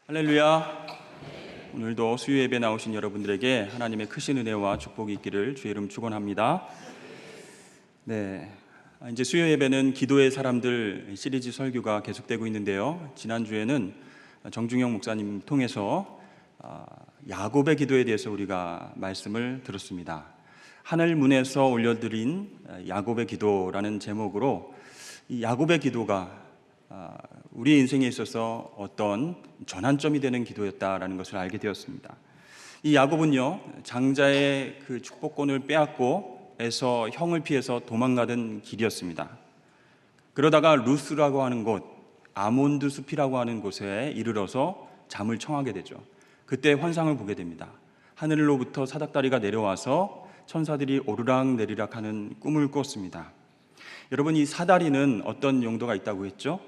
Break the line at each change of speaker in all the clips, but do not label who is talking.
할렐루야. 오늘도 수요 예배 나오신 여러분들에게 하나님의 크신 은혜와 축복이 있기를 주의 이름 축원합니다. 네, 이제 수요 예배는 기도의 사람들 시리즈 설교가 계속되고 있는데요. 지난주에는 정중영 목사님 통해서 야곱의 기도에 대해서 우리가 말씀을 들었습니다. 하늘 문에서 올려드린 야곱의 기도라는 제목으로 이 야곱의 기도가 우리 인생에 있어서 어떤 전환점이 되는 기도였다라는 것을 알게 되었습니다. 이 야곱은요, 장자의 그 축복권을 빼앗고 에서 형을 피해서 도망가던 길이었습니다. 그러다가 루스라고 하는 곳, 아몬드 숲이라고 하는 곳에 이르러서 잠을 청하게 되죠. 그때 환상을 보게 됩니다. 하늘로부터 사닥다리가 내려와서 천사들이 오르락내리락 하는 꿈을 꿨습니다. 여러분, 이 사다리는 어떤 용도가 있다고 했죠?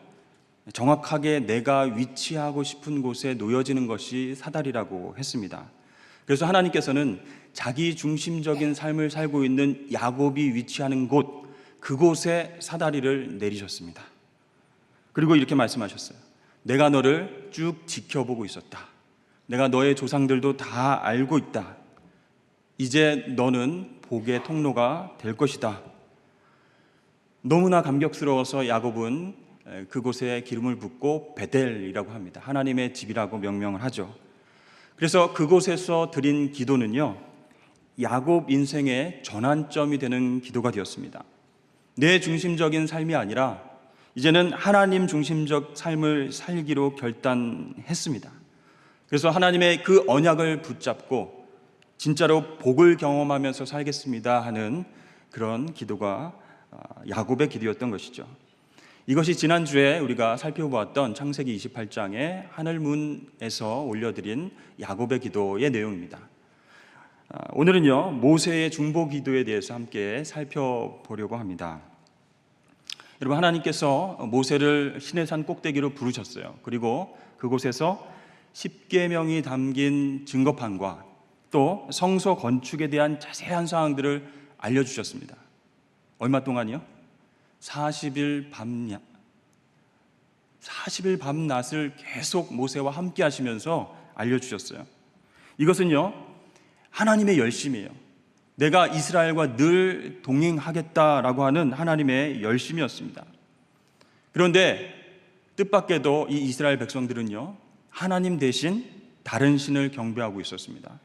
정확하게 내가 위치하고 싶은 곳에 놓여지는 것이 사다리라고 했습니다. 그래서 하나님께서는 자기 중심적인 삶을 살고 있는 야곱이 위치하는 곳, 그곳에 사다리를 내리셨습니다. 그리고 이렇게 말씀하셨어요. 내가 너를 쭉 지켜보고 있었다. 내가 너의 조상들도 다 알고 있다. 이제 너는 복의 통로가 될 것이다. 너무나 감격스러워서 야곱은 그곳에 기름을 붓고 베델이라고 합니다. 하나님의 집이라고 명명을 하죠. 그래서 그곳에서 드린 기도는요, 야곱 인생의 전환점이 되는 기도가 되었습니다. 내 중심적인 삶이 아니라 이제는 하나님 중심적 삶을 살기로 결단했습니다. 그래서 하나님의 그 언약을 붙잡고 진짜로 복을 경험하면서 살겠습니다 하는 그런 기도가 야곱의 기도였던 것이죠. 이것이 지난주에 우리가 살펴보았던 창세기 28장의 하늘문에서 올려드린 야곱의 기도의 내용입니다. 오늘은요, 모세의 중보 기도에 대해서 함께 살펴보려고 합니다. 여러분, 하나님께서 모세를 시내산 꼭대기로 부르셨어요. 그리고 그곳에서 10계명이 담긴 증거판과 또 성소 건축에 대한 자세한 사항들을 알려주셨습니다. 얼마 동안이요? 40일 밤낮을 계속 모세와 함께 하시면서 알려주셨어요. 이것은요, 하나님의 열심이에요. 내가 이스라엘과 늘 동행하겠다라고 하는 하나님의 열심이었습니다. 그런데 뜻밖에도 이 이스라엘 백성들은요, 하나님 대신 다른 신을 경배하고 있었습니다.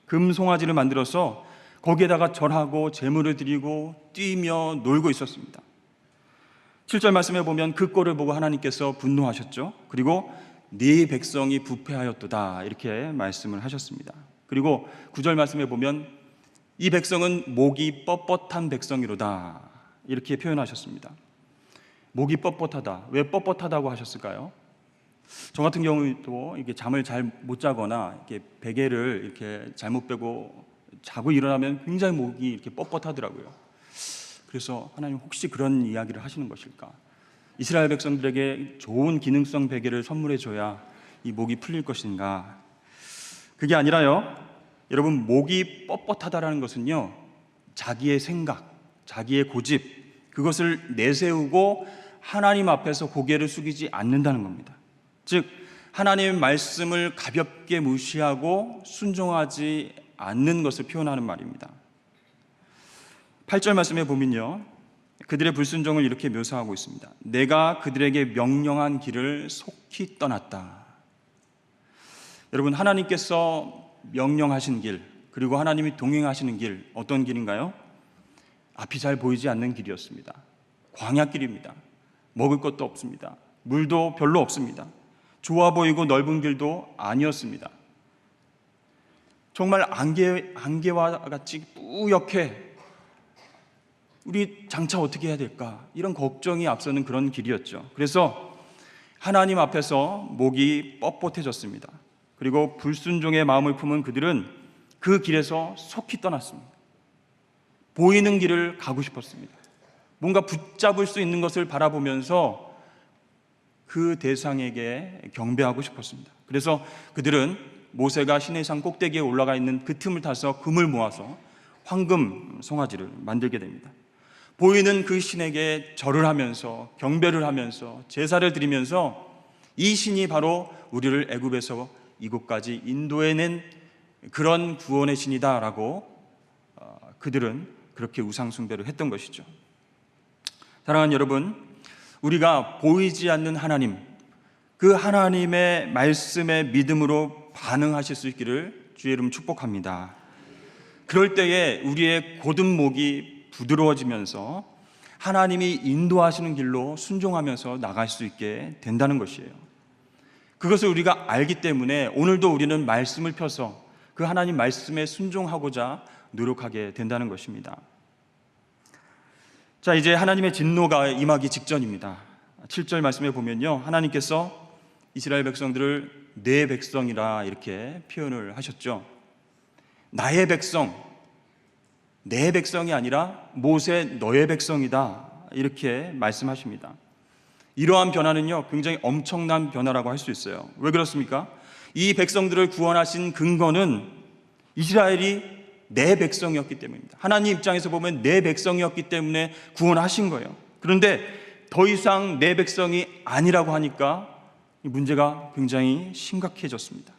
금송아지를 만들어서 거기에다가 절하고 제물을 드리고 뛰며 놀고 있었습니다. 7절 말씀에 보면 그 꼴을 보고 하나님께서 분노하셨죠. 그리고 네 백성이 부패하였도다 이렇게 말씀을 하셨습니다. 그리고 9절 말씀에 보면 이 백성은 목이 뻣뻣한 백성이로다 이렇게 표현하셨습니다. 목이 뻣뻣하다. 왜 뻣뻣하다고 하셨을까요? 저 같은 경우도 이렇게 잠을 잘 못 자거나 이렇게 베개를 이렇게 잘못 빼고 자고 일어나면 굉장히 목이 이렇게 뻣뻣하더라고요. 그래서 하나님 혹시 그런 이야기를 하시는 것일까? 이스라엘 백성들에게 좋은 기능성 베개를 선물해 줘야 이 목이 풀릴 것인가? 그게 아니라요, 여러분, 목이 뻣뻣하다라는 것은요, 자기의 생각, 자기의 고집, 그것을 내세우고 하나님 앞에서 고개를 숙이지 않는다는 겁니다. 즉, 하나님의 말씀을 가볍게 무시하고 순종하지 않는 것을 표현하는 말입니다. 8절 말씀에 보면요, 그들의 불순종을 이렇게 묘사하고 있습니다. 내가 그들에게 명령한 길을 속히 떠났다. 여러분, 하나님께서 명령하신 길, 그리고 하나님이 동행하시는 길, 어떤 길인가요? 앞이 잘 보이지 않는 길이었습니다. 광야길입니다. 먹을 것도 없습니다. 물도 별로 없습니다. 좋아 보이고 넓은 길도 아니었습니다. 정말 안개와 같이 뿌옇게 우리 장차 어떻게 해야 될까? 이런 걱정이 앞서는 그런 길이었죠. 그래서 하나님 앞에서 목이 뻣뻣해졌습니다. 그리고 불순종의 마음을 품은 그들은 그 길에서 속히 떠났습니다. 보이는 길을 가고 싶었습니다. 뭔가 붙잡을 수 있는 것을 바라보면서 그 대상에게 경배하고 싶었습니다. 그래서 그들은 모세가 시내산 꼭대기에 올라가 있는 그 틈을 타서 금을 모아서 황금 송아지를 만들게 됩니다. 보이는 그 신에게 절을 하면서 경배를 하면서 제사를 드리면서 이 신이 바로 우리를 애굽에서 이곳까지 인도해낸 그런 구원의 신이다라고 그들은 그렇게 우상 숭배를 했던 것이죠. 사랑하는 여러분, 우리가 보이지 않는 하나님, 그 하나님의 말씀에 믿음으로 반응하실 수 있기를 주의 이름 축복합니다. 그럴 때에 우리의 곧은 목이 부드러워지면서 하나님이 인도하시는 길로 순종하면서 나갈 수 있게 된다는 것이에요. 그것을 우리가 알기 때문에 오늘도 우리는 말씀을 펴서 그 하나님 말씀에 순종하고자 노력하게 된다는 것입니다. 자, 이제 하나님의 진노가 임하기 직전입니다. 7절 말씀에 보면요, 하나님께서 이스라엘 백성들을 내 백성이라 이렇게 표현을 하셨죠. 나의 백성, 내 백성이 아니라 모세 너의 백성이다 이렇게 말씀하십니다. 이러한 변화는요, 굉장히 엄청난 변화라고 할 수 있어요. 왜 그렇습니까? 이 백성들을 구원하신 근거는 이스라엘이 내 백성이었기 때문입니다. 하나님 입장에서 보면 내 백성이었기 때문에 구원하신 거예요. 그런데 더 이상 내 백성이 아니라고 하니까 이 문제가 굉장히 심각해졌습니다.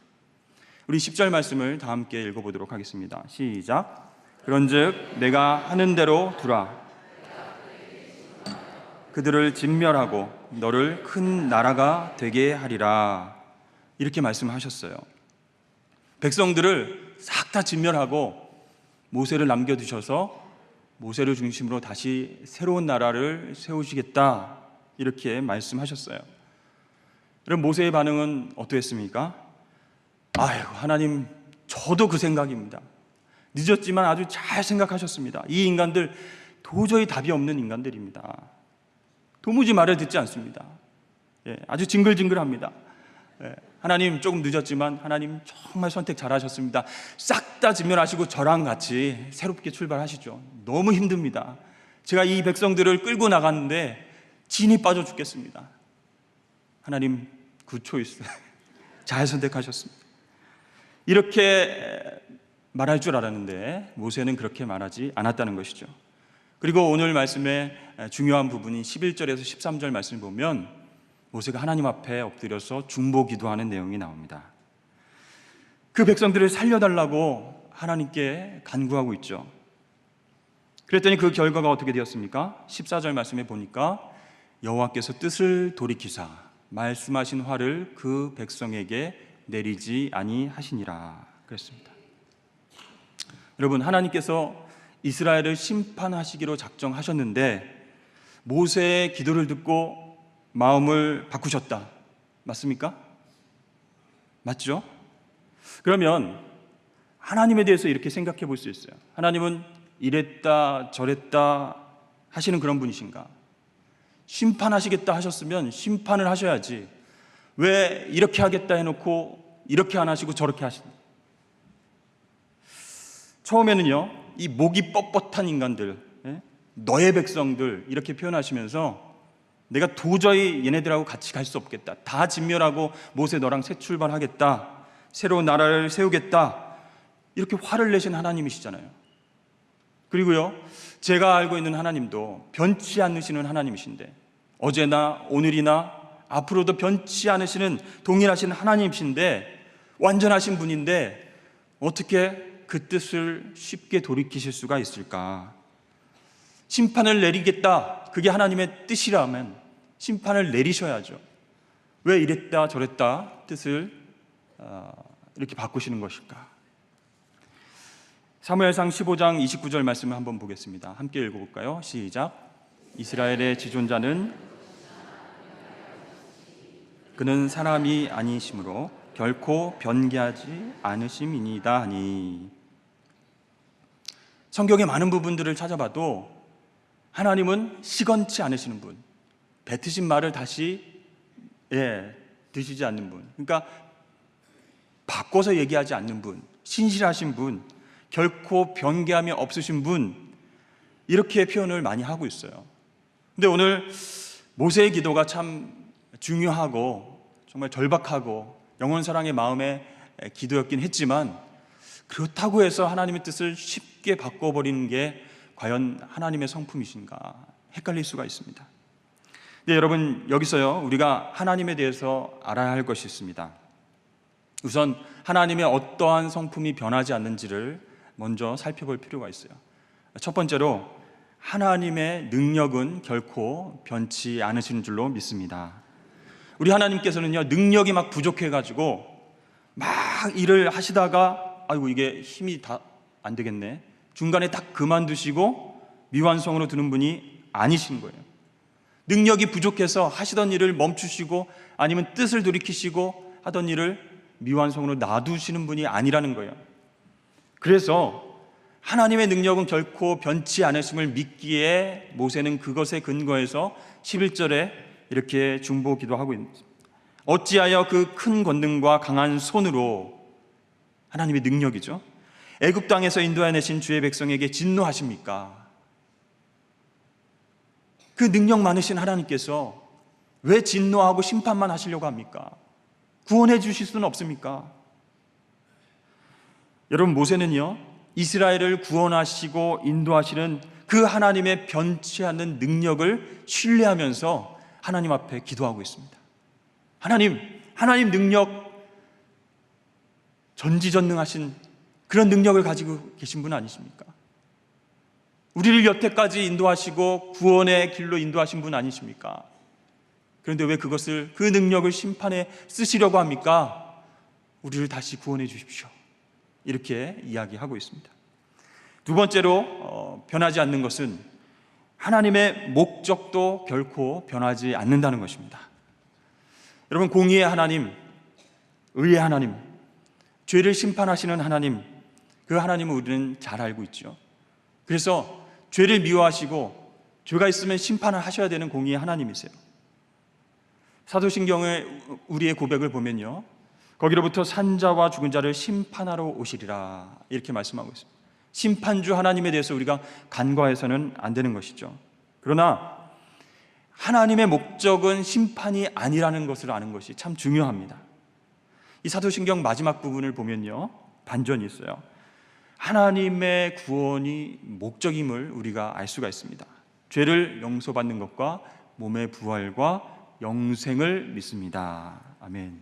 우리 10절 말씀을 다 함께 읽어보도록 하겠습니다. 시작. 그런즉 내가 하는 대로 두라. 그들을 진멸하고 너를 큰 나라가 되게 하리라. 이렇게 말씀하셨어요. 백성들을 싹 다 진멸하고 모세를 남겨두셔서 모세를 중심으로 다시 새로운 나라를 세우시겠다 이렇게 말씀하셨어요. 그럼 모세의 반응은 어떠했습니까? 아이고 하나님, 저도 그 생각입니다. 늦었지만 아주 잘 생각하셨습니다. 이 인간들 도저히 답이 없는 인간들입니다. 도무지 말을 듣지 않습니다. 아주 징글징글합니다. 하나님, 조금 늦었지만 하나님 정말 선택 잘하셨습니다. 싹 다 진멸하시고 저랑 같이 새롭게 출발하시죠. 너무 힘듭니다. 제가 이 백성들을 끌고 나갔는데 진이 빠져 죽겠습니다. 하나님, 굿 초이스. 잘 선택하셨습니다. 이렇게 말할 줄 알았는데 모세는 그렇게 말하지 않았다는 것이죠. 그리고 오늘 말씀의 중요한 부분인 11절에서 13절 말씀을 보면 모세가 하나님 앞에 엎드려서 중보 기도하는 내용이 나옵니다. 그 백성들을 살려달라고 하나님께 간구하고 있죠. 그랬더니 그 결과가 어떻게 되었습니까? 14절 말씀에 보니까 여호와께서 뜻을 돌이키사 말씀하신 화를 그 백성에게 내리지 아니하시니라 그랬습니다. 여러분, 하나님께서 이스라엘을 심판하시기로 작정하셨는데 모세의 기도를 듣고 마음을 바꾸셨다. 맞습니까? 맞죠? 그러면 하나님에 대해서 이렇게 생각해 볼 수 있어요. 하나님은 이랬다 저랬다 하시는 그런 분이신가? 심판하시겠다 하셨으면 심판을 하셔야지 왜 이렇게 하겠다 해놓고 이렇게 안 하시고 저렇게 하시는? 처음에는요, 이 목이 뻣뻣한 인간들, 너의 백성들 이렇게 표현하시면서 내가 도저히 얘네들하고 같이 갈 수 없겠다, 다 진멸하고 모세 너랑 새 출발하겠다, 새로운 나라를 세우겠다, 이렇게 화를 내신 하나님이시잖아요. 그리고요, 제가 알고 있는 하나님도 변치 않으시는 하나님이신데 어제나 오늘이나 앞으로도 변치 않으시는 동일하신 하나님이신데 완전하신 분인데 어떻게 그 뜻을 쉽게 돌이키실 수가 있을까? 심판을 내리겠다, 그게 하나님의 뜻이라면 심판을 내리셔야죠. 왜 이랬다 저랬다 뜻을 이렇게 바꾸시는 것일까? 사무엘상 15장 29절 말씀을 한번 보겠습니다. 함께 읽어볼까요? 시작. 이스라엘의 지존자는 그는 사람이 아니시므로 결코 변개하지 않으심이니이다 하니. 성경의 많은 부분들을 찾아봐도 하나님은 시건치 않으시는 분, 뱉으신 말을 다시 드시지 않는 분, 그러니까 바꿔서 얘기하지 않는 분, 신실하신 분, 결코 변개함이 없으신 분, 이렇게 표현을 많이 하고 있어요. 근데 오늘 모세의 기도가 참 중요하고 정말 절박하고 영원 사랑의 마음의 기도였긴 했지만 그렇다고 해서 하나님의 뜻을 쉽게 바꿔버리는 게 과연 하나님의 성품이신가 헷갈릴 수가 있습니다. 네, 여러분, 여기서요 우리가 하나님에 대해서 알아야 할 것이 있습니다. 우선 하나님의 어떠한 성품이 변하지 않는지를 먼저 살펴볼 필요가 있어요. 첫 번째로 하나님의 능력은 결코 변치 않으시는 줄로 믿습니다. 우리 하나님께서는요 능력이 막 부족해가지고 막 일을 하시다가 아이고 이게 힘이 다 안 되겠네, 중간에 딱 그만두시고 미완성으로 두는 분이 아니신 거예요. 능력이 부족해서 하시던 일을 멈추시고 아니면 뜻을 돌이키시고 하던 일을 미완성으로 놔두시는 분이 아니라는 거예요. 그래서 하나님의 능력은 결코 변치 않으심을 믿기에 모세는 그것에 근거해서 11절에 이렇게 중보 기도하고 있습니다. 어찌하여 그 큰 권능과 강한 손으로, 하나님의 능력이죠, 애굽 땅에서 인도해내신 주의 백성에게 진노하십니까? 그 능력 많으신 하나님께서 왜 진노하고 심판만 하시려고 합니까? 구원해 주실 수는 없습니까? 여러분, 모세는요 이스라엘을 구원하시고 인도하시는 그 하나님의 변치 않는 능력을 신뢰하면서 하나님 앞에 기도하고 있습니다. 하나님 능력, 전지전능하신 그런 능력을 가지고 계신 분 아니십니까? 우리를 여태까지 인도하시고 구원의 길로 인도하신 분 아니십니까? 그런데 왜 그 능력을 심판에 쓰시려고 합니까? 우리를 다시 구원해 주십시오, 이렇게 이야기하고 있습니다. 두 번째로 변하지 않는 것은 하나님의 목적도 결코 변하지 않는다는 것입니다. 여러분, 공의의 하나님, 의의 하나님, 죄를 심판하시는 하나님, 그 하나님을 우리는 잘 알고 있죠. 그래서 죄를 미워하시고 죄가 있으면 심판을 하셔야 되는 공의의 하나님이세요. 사도신경의 우리의 고백을 보면요, 거기로부터 산자와 죽은 자를 심판하러 오시리라, 이렇게 말씀하고 있습니다. 심판주 하나님에 대해서 우리가 간과해서는 안 되는 것이죠. 그러나 하나님의 목적은 심판이 아니라는 것을 아는 것이 참 중요합니다. 이 사도신경 마지막 부분을 보면요, 반전이 있어요. 하나님의 구원이 목적임을 우리가 알 수가 있습니다. 죄를 용서받는 것과 몸의 부활과 영생을 믿습니다. 아멘.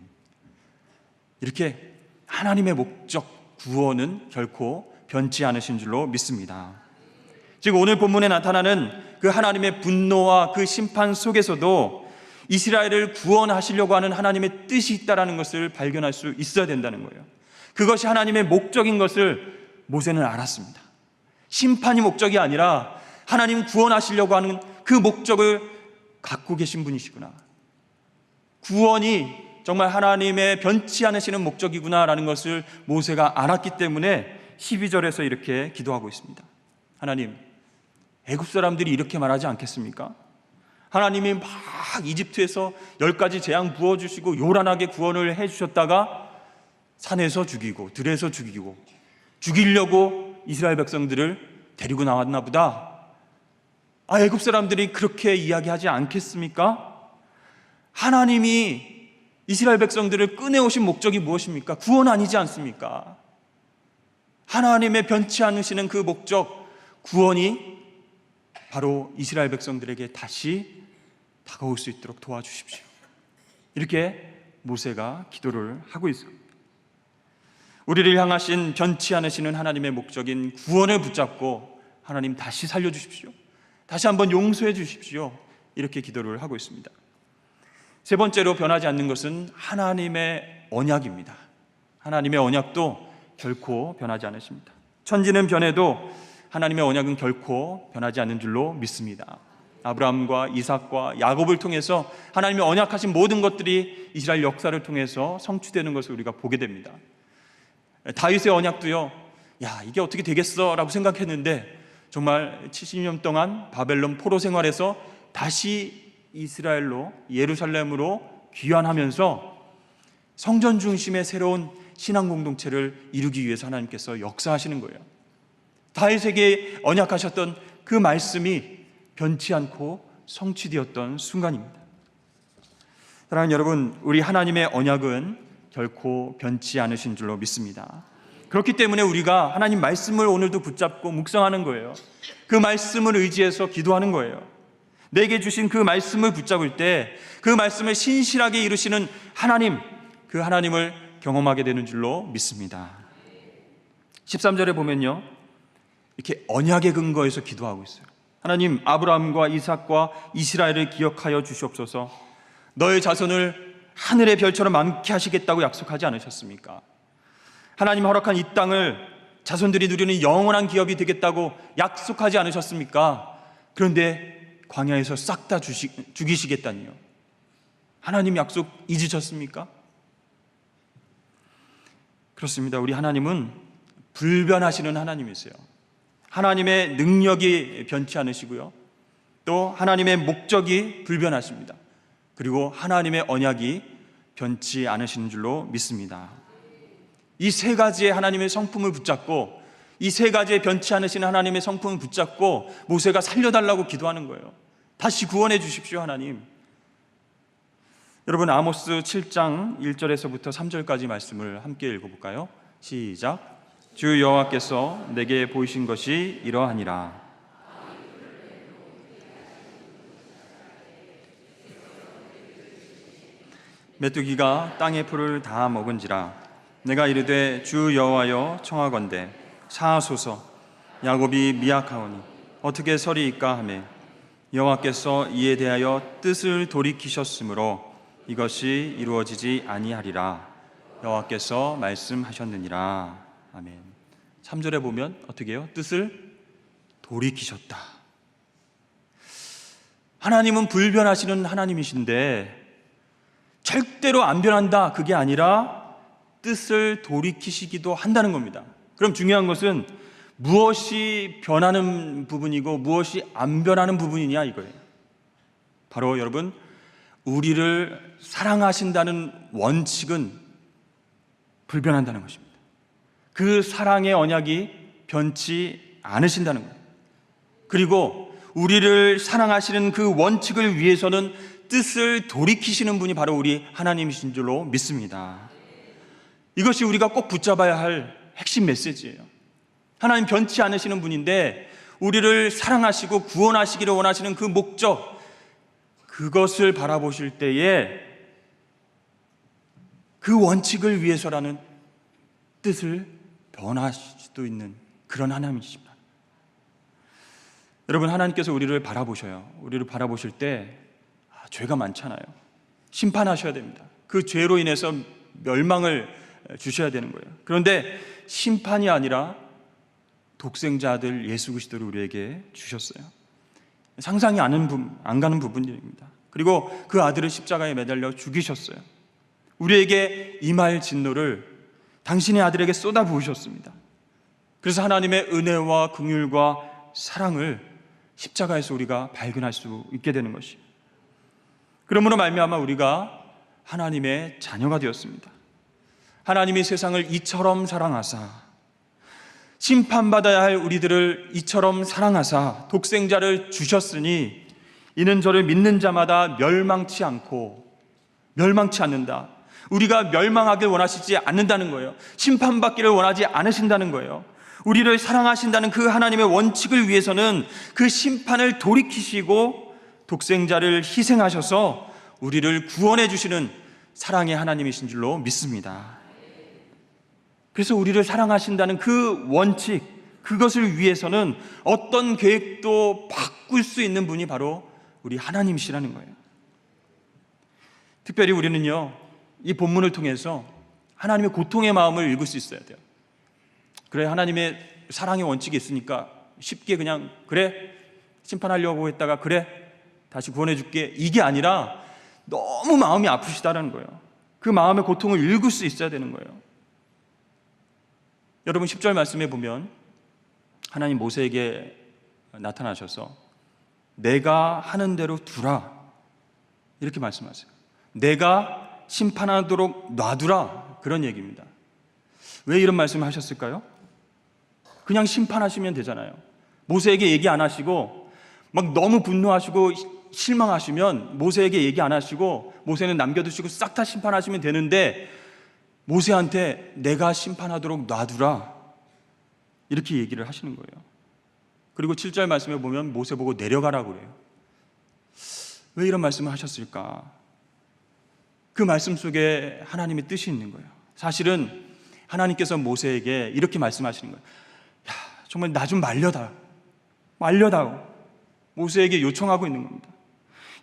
이렇게 하나님의 목적, 구원은 결코 변치 않으신 줄로 믿습니다. 즉 오늘 본문에 나타나는 그 하나님의 분노와 그 심판 속에서도 이스라엘을 구원하시려고 하는 하나님의 뜻이 있다는 것을 발견할 수 있어야 된다는 거예요. 그것이 하나님의 목적인 것을 모세는 알았습니다. 심판이 목적이 아니라 하나님 구원하시려고 하는 그 목적을 갖고 계신 분이시구나, 구원이 정말 하나님의 변치 않으시는 목적이구나라는 것을 모세가 알았기 때문에 12절에서 이렇게 기도하고 있습니다. 하나님, 애굽 사람들이 이렇게 말하지 않겠습니까? 하나님이 막 이집트에서 10가지 재앙 부어주시고 요란하게 구원을 해주셨다가 산에서 죽이고 들에서 죽이려고 이스라엘 백성들을 데리고 나왔나 보다, 애굽 사람들이 그렇게 이야기하지 않겠습니까? 하나님이 이스라엘 백성들을 꺼내오신 목적이 무엇입니까? 구원 아니지 않습니까? 하나님의 변치 않으시는 그 목적, 구원이 바로 이스라엘 백성들에게 다시 다가올 수 있도록 도와주십시오. 이렇게 모세가 기도를 하고 있습니다. 우리를 향하신 변치 않으시는 하나님의 목적인 구원을 붙잡고 하나님 다시 살려주십시오, 다시 한번 용서해 주십시오, 이렇게 기도를 하고 있습니다. 세 번째로 변하지 않는 것은 하나님의 언약입니다. 하나님의 언약도 결코 변하지 않으십니다. 천지는 변해도 하나님의 언약은 결코 변하지 않는 줄로 믿습니다. 아브라함과 이삭과 야곱을 통해서 하나님의 언약하신 모든 것들이 이스라엘 역사를 통해서 성취되는 것을 우리가 보게 됩니다. 다윗의 언약도요, 이게 어떻게 되겠어 라고 생각했는데 정말 70년 동안 바벨론 포로 생활에서 다시 이스라엘로, 예루살렘으로 귀환하면서 성전 중심의 새로운 신앙 공동체를 이루기 위해서 하나님께서 역사하시는 거예요. 다윗에게 언약하셨던 그 말씀이 변치 않고 성취되었던 순간입니다. 사랑하는 여러분, 우리 하나님의 언약은 결코 변치 않으신 줄로 믿습니다. 그렇기 때문에 우리가 하나님 말씀을 오늘도 붙잡고 묵상하는 거예요. 그 말씀을 의지해서 기도하는 거예요. 내게 주신 그 말씀을 붙잡을 때 그 말씀을 신실하게 이루시는 하나님, 그 하나님을 경험하게 되는 줄로 믿습니다. 13절에 보면요, 이렇게 언약의 근거에서 기도하고 있어요. 하나님, 아브라함과 이삭과 이스라엘을 기억하여 주시옵소서. 너의 자손을 하늘의 별처럼 많게 하시겠다고 약속하지 않으셨습니까? 하나님 허락한 이 땅을 자손들이 누리는 영원한 기업이 되겠다고 약속하지 않으셨습니까? 그런데 광야에서 싹 다 죽이시겠다니요. 하나님 약속 잊으셨습니까? 그렇습니다. 우리 하나님은 불변하시는 하나님이세요. 하나님의 능력이 변치 않으시고요, 또 하나님의 목적이 불변하십니다. 그리고 하나님의 언약이 변치 않으시는 줄로 믿습니다. 이 세 가지의 하나님의 성품을 붙잡고, 이 세 가지의 변치 않으시는 하나님의 성품을 붙잡고 모세가 살려달라고 기도하는 거예요. 다시 구원해 주십시오, 하나님. 여러분, 아모스 7장 1절에서부터 3절까지 말씀을 함께 읽어볼까요? 시작. 주 여호와께서 내게 보이신 것이 이러하니라. 메뚜기가 땅의 풀을 다 먹은지라. 내가 이르되 주 여호와여 청하건대 사하소서. 야곱이 미약하오니 어떻게 서리이까 하매 여호와께서 이에 대하여 뜻을 돌이키셨으므로 이것이 이루어지지 아니하리라. 여호와께서 말씀하셨느니라. 아멘. 3절에 보면 어떻게 해요? 뜻을 돌이키셨다. 하나님은 불변하시는 하나님이신데 절대로 안 변한다, 그게 아니라 뜻을 돌이키시기도 한다는 겁니다. 그럼 중요한 것은 무엇이 변하는 부분이고 무엇이 안 변하는 부분이냐, 이거예요. 바로 여러분, 우리를 사랑하신다는 원칙은 불변한다는 것입니다. 그 사랑의 언약이 변치 않으신다는 거예요. 그리고 우리를 사랑하시는 그 원칙을 위해서는 뜻을 돌이키시는 분이 바로 우리 하나님이신 줄로 믿습니다. 이것이 우리가 꼭 붙잡아야 할 핵심 메시지예요. 하나님 변치 않으시는 분인데 우리를 사랑하시고 구원하시기를 원하시는 그 목적, 그것을 바라보실 때에 그 원칙을 위해서라는 뜻을 변화하실 수도 있는 그런 하나님이십니다. 여러분, 하나님께서 우리를 바라보셔요. 우리를 바라보실 때 죄가 많잖아요. 심판하셔야 됩니다. 그 죄로 인해서 멸망을 주셔야 되는 거예요. 그런데 심판이 아니라 독생자 아들 예수 그리스도를 우리에게 주셨어요. 상상이 안 가는 부분입니다. 그리고 그 아들을 십자가에 매달려 죽이셨어요. 우리에게 임할 진노를 당신의 아들에게 쏟아 부으셨습니다. 그래서 하나님의 은혜와 긍휼과 사랑을 십자가에서 우리가 발견할 수 있게 되는 것이에요. 그러므로 말미암아 우리가 하나님의 자녀가 되었습니다. 하나님이 세상을 이처럼 사랑하사, 심판받아야 할 우리들을 이처럼 사랑하사 독생자를 주셨으니 이는 저를 믿는 자마다 멸망치 않는다. 우리가 멸망하길 원하시지 않는다는 거예요. 심판받기를 원하지 않으신다는 거예요. 우리를 사랑하신다는 그 하나님의 원칙을 위해서는 그 심판을 돌이키시고 독생자를 희생하셔서 우리를 구원해 주시는 사랑의 하나님이신 줄로 믿습니다. 그래서 우리를 사랑하신다는 그 원칙, 그것을 위해서는 어떤 계획도 바꿀 수 있는 분이 바로 우리 하나님이시라는 거예요. 특별히 우리는요, 이 본문을 통해서 하나님의 고통의 마음을 읽을 수 있어야 돼요. 그래, 하나님의 사랑의 원칙이 있으니까 쉽게 그냥 그래, 심판하려고 했다가 그래, 다시 구원해 줄게, 이게 아니라 너무 마음이 아프시다라는 거예요. 그 마음의 고통을 읽을 수 있어야 되는 거예요. 여러분, 10절 말씀에 보면 하나님 모세에게 나타나셔서 내가 하는 대로 두라, 이렇게 말씀하세요. 내가 심판하도록 놔두라, 그런 얘기입니다. 왜 이런 말씀을 하셨을까요? 그냥 심판하시면 되잖아요. 모세에게 얘기 안 하시고 막 너무 분노하시고 실망하시면 모세에게 얘기 안 하시고 모세는 남겨두시고 싹 다 심판하시면 되는데 모세한테 내가 심판하도록 놔두라, 이렇게 얘기를 하시는 거예요. 그리고 7절 말씀에 보면 모세 보고 내려가라고 그래요. 왜 이런 말씀을 하셨을까? 그 말씀 속에 하나님의 뜻이 있는 거예요. 사실은 하나님께서 모세에게 이렇게 말씀하시는 거예요. 야, 정말 나 좀 말려다오. 모세에게 요청하고 있는 겁니다.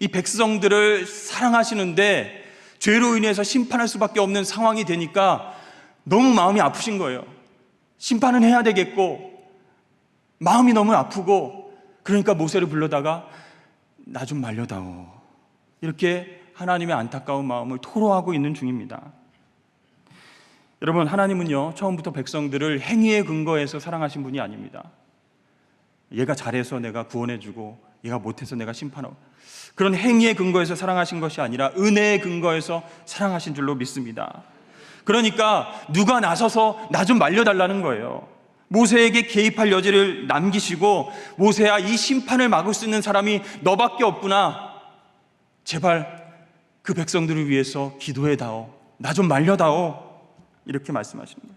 이 백성들을 사랑하시는데 죄로 인해서 심판할 수밖에 없는 상황이 되니까 너무 마음이 아프신 거예요. 심판은 해야 되겠고 마음이 너무 아프고, 그러니까 모세를 불러다가 나 좀 말려다오, 이렇게 하나님의 안타까운 마음을 토로하고 있는 중입니다. 여러분, 하나님은요 처음부터 백성들을 행위에 근거해서 사랑하신 분이 아닙니다. 얘가 잘해서 내가 구원해주고 얘가 못해서 내가 심판하고, 그런 행위에 근거해서 사랑하신 것이 아니라 은혜에 근거해서 사랑하신 줄로 믿습니다. 그러니까 누가 나서서 나 좀 말려달라는 거예요. 모세에게 개입할 여지를 남기시고, 모세야, 이 심판을 막을 수 있는 사람이 너밖에 없구나, 제발 그 백성들을 위해서 기도해다오, 나 좀 말려다오, 이렇게 말씀하시는 거예요.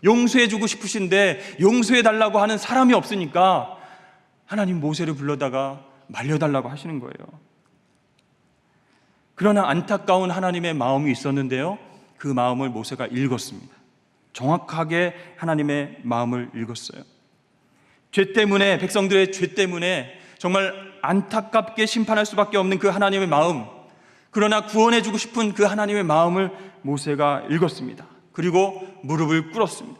용서해주고 싶으신데 용서해달라고 하는 사람이 없으니까 하나님 모세를 불러다가 말려달라고 하시는 거예요. 그러나 안타까운 하나님의 마음이 있었는데요, 그 마음을 모세가 읽었습니다. 정확하게 하나님의 마음을 읽었어요. 죄 때문에, 백성들의 죄 때문에 정말 안타깝게 심판할 수밖에 없는 그 하나님의 마음, 그러나 구원해주고 싶은 그 하나님의 마음을 모세가 읽었습니다. 그리고 무릎을 꿇었습니다.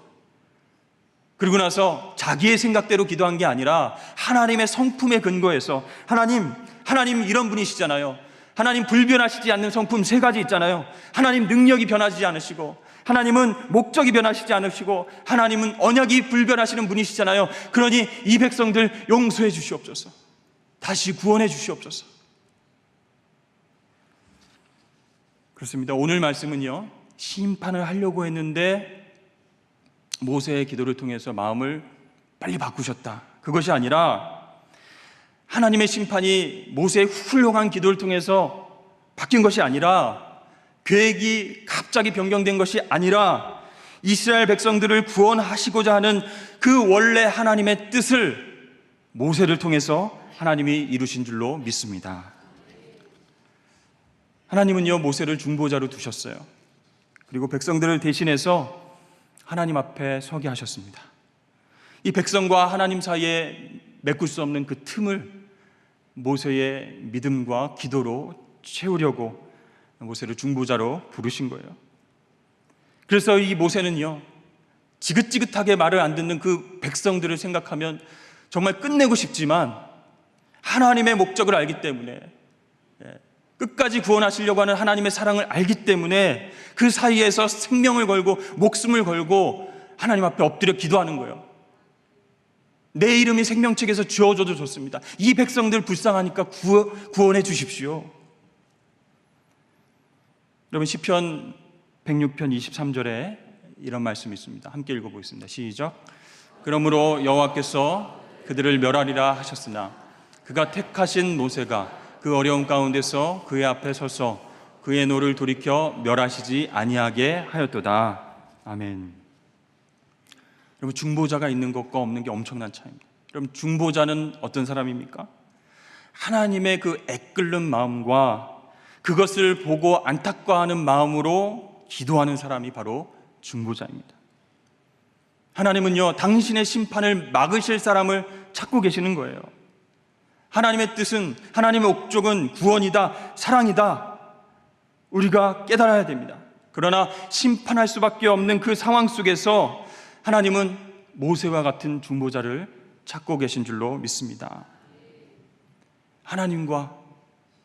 그리고 나서 자기의 생각대로 기도한 게 아니라 하나님의 성품에 근거해서, 하나님 이런 분이시잖아요. 하나님 불변하시지 않는 성품 3가지 있잖아요. 하나님 능력이 변하지 않으시고, 하나님은 목적이 변하시지 않으시고, 하나님은 언약이 불변하시는 분이시잖아요. 그러니 이 백성들 용서해 주시옵소서, 다시 구원해 주시옵소서. 그렇습니다. 오늘 말씀은요, 심판을 하려고 했는데 모세의 기도를 통해서 마음을 빨리 바꾸셨다, 그것이 아니라 하나님의 심판이 모세의 훌륭한 기도를 통해서 바뀐 것이 아니라, 계획이 갑자기 변경된 것이 아니라, 이스라엘 백성들을 구원하시고자 하는 그 원래 하나님의 뜻을 모세를 통해서 하나님이 이루신 줄로 믿습니다. 하나님은요 모세를 중보자로 두셨어요. 그리고 백성들을 대신해서 하나님 앞에 서게 하셨습니다. 이 백성과 하나님 사이에 메꿀 수 없는 그 틈을 모세의 믿음과 기도로 채우려고 모세를 중보자로 부르신 거예요. 그래서 이 모세는요, 지긋지긋하게 말을 안 듣는 그 백성들을 생각하면 정말 끝내고 싶지만, 하나님의 목적을 알기 때문에, 끝까지 구원하시려고 하는 하나님의 사랑을 알기 때문에 그 사이에서 생명을 걸고 목숨을 걸고 하나님 앞에 엎드려 기도하는 거예요. 내 이름이 생명책에서 지워져도 좋습니다. 이 백성들 불쌍하니까 구원해 주십시오. 여러분, 시편 106편 23절에 이런 말씀이 있습니다. 함께 읽어보겠습니다. 시작. 그러므로 여호와께서 그들을 멸하리라 하셨으나 그가 택하신 모세가 그 어려움 가운데서 그의 앞에 서서 그의 노를 돌이켜 멸하시지 아니하게 하였도다. 아멘. 여러분, 중보자가 있는 것과 없는 게 엄청난 차이입니다. 여러분, 중보자는 어떤 사람입니까? 하나님의 그 애끓는 마음과 그것을 보고 안타까워하는 마음으로 기도하는 사람이 바로 중보자입니다. 하나님은요, 당신의 심판을 막으실 사람을 찾고 계시는 거예요. 하나님의 뜻은, 하나님의 목적은 구원이다, 사랑이다, 우리가 깨달아야 됩니다. 그러나 심판할 수밖에 없는 그 상황 속에서 하나님은 모세와 같은 중보자를 찾고 계신 줄로 믿습니다. 하나님과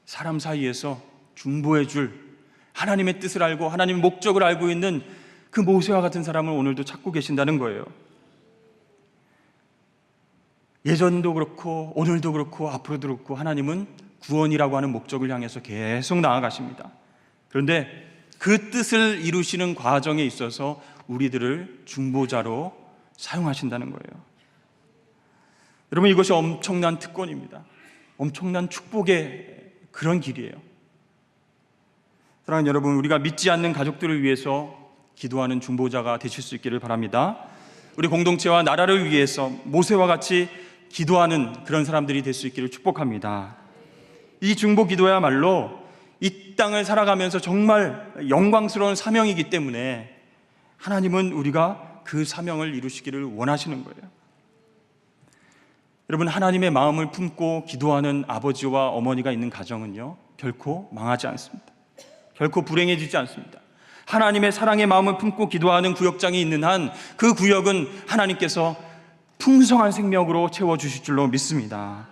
사람 사이에서 중보해 줄 하나님의 뜻을 알고 하나님의 목적을 알고 있는 그 모세와 같은 사람을 오늘도 찾고 계신다는 거예요. 예전도 그렇고 오늘도 그렇고 앞으로도 그렇고 하나님은 구원이라고 하는 목적을 향해서 계속 나아가십니다. 그런데 그 뜻을 이루시는 과정에 있어서 우리들을 중보자로 사용하신다는 거예요. 여러분, 이것이 엄청난 특권입니다. 엄청난 축복의 그런 길이에요. 사랑하는 여러분, 우리가 믿지 않는 가족들을 위해서 기도하는 중보자가 되실 수 있기를 바랍니다. 우리 공동체와 나라를 위해서 모세와 같이 기도하는 그런 사람들이 될 수 있기를 축복합니다. 이 중보 기도야말로 이 땅을 살아가면서 정말 영광스러운 사명이기 때문에 하나님은 우리가 그 사명을 이루시기를 원하시는 거예요. 여러분, 하나님의 마음을 품고 기도하는 아버지와 어머니가 있는 가정은요, 결코 망하지 않습니다. 결코 불행해지지 않습니다. 하나님의 사랑의 마음을 품고 기도하는 구역장이 있는 한 그 구역은 하나님께서 풍성한 생명으로 채워주실 줄로 믿습니다.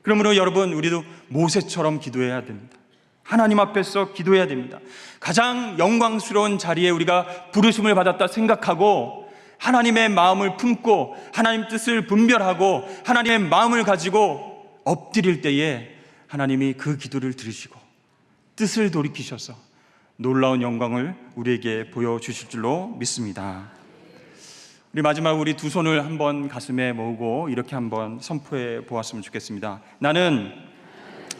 그러므로 여러분, 우리도 모세처럼 기도해야 됩니다. 하나님 앞에서 기도해야 됩니다. 가장 영광스러운 자리에 우리가 부르심을 받았다 생각하고 하나님의 마음을 품고 하나님 뜻을 분별하고 하나님의 마음을 가지고 엎드릴 때에 하나님이 그 기도를 들으시고 뜻을 돌이키셔서 놀라운 영광을 우리에게 보여주실 줄로 믿습니다. 우리 마지막 우리 두 손을 한번 가슴에 모으고 이렇게 한번 선포해 보았으면 좋겠습니다. 나는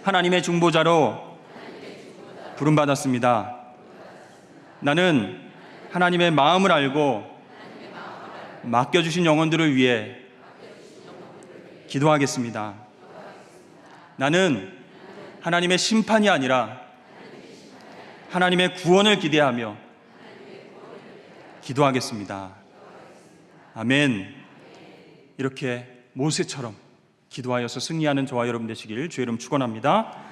하나님의 중보자로 부름받았습니다. 나는 하나님의 마음을 알고 맡겨주신 영혼들을 위해 기도하겠습니다. 나는 하나님의 심판이 아니라 하나님의 구원을 기대하며 기도하겠습니다. 아멘. 이렇게 모세처럼 기도하여서 승리하는 저와 여러분 되시길 주의 이름 축원합니다.